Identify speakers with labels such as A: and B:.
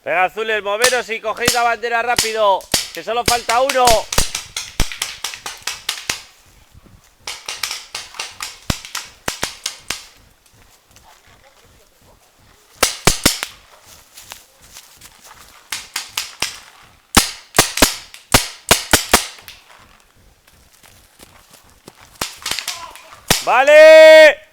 A: Venga, azules, moveros y cogéis la bandera rápido, que solo falta uno. ¡Vale!